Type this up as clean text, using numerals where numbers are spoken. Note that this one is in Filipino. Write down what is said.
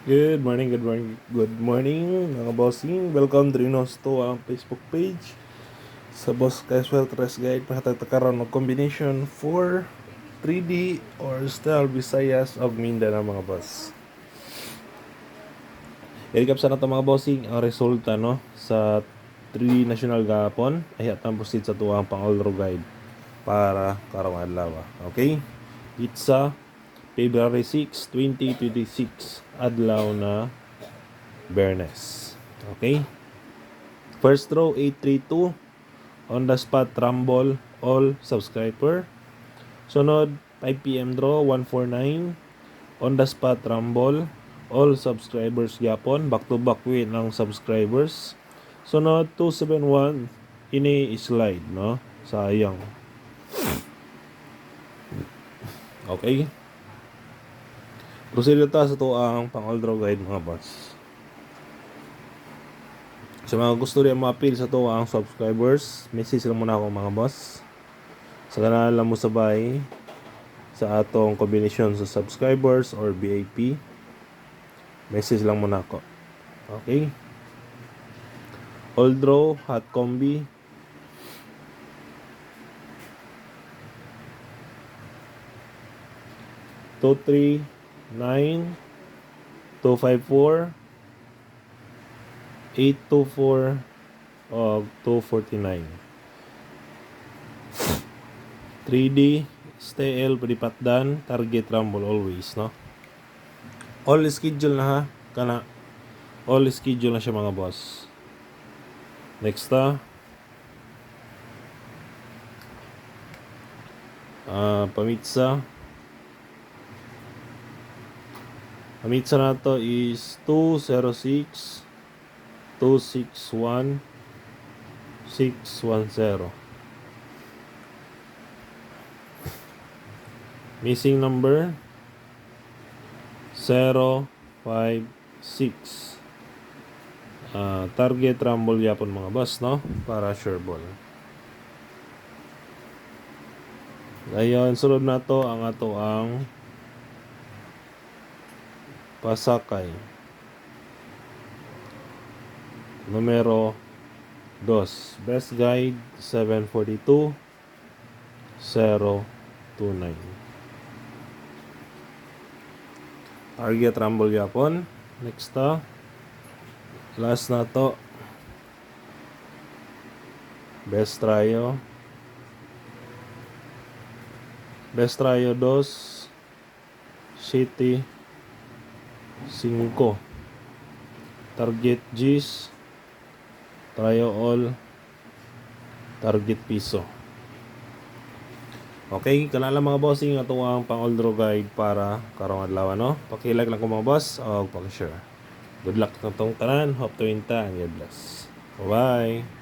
Good morning mga bossing. Welcome to ang Facebook page. Sa Boss Casual Tres Guide, pahatagtakaroon ng combination for 3D or style Visayas of Mindanao mga boss. I-recap sa nato mga bossing ang resulta no sa 3D national gapon ay atang proceed sa tuwang pang-all guide para karong adlaw. Okay? Pizza February 6, 2026 adlaw na Bernes. Okay? First row 832 on the spot rumble all subscriber. Sunod 5 PM draw 149 on the spot rumble all subscribers gyapon, back to back win ng subscribers. Sunod 271 ini slide no. Sayang. Okay? Proceed ta sa to ang pang-all draw guide mga boss. Sa mga gusto rin ma-appeal sa to ang subscribers, message lang muna ako mga boss. Sa kanal lang mo sabay sa atong combination sa subscribers or VIP. Message lang muna ako. Okay? All draw, hot combi. Two, 3, 9, 254, 824, o 249. 3D, stay L, palipatdan, target rumble always, no? All schedule na ha, kana. All schedule na siya mga boss. Next pamitsa. Pamitsa na to is 206 261 610. Missing number 056. Target rumble yapon mga boss no para sure ball. Ayun, sunod na to ang ato ang pasakay. Numero 2. Best guide 742 029. Target rumble yapon. Next last na to. Best tryo 2 City 5. Target G's, tryo all, target piso. Okay, kanala mga bossing ato ang pang-all draw guide para karong adlaw no. Paki-like lang ko mga boss o paki-share. Good luck na tong tanan. Hope to win ta and God bless. Bye-bye.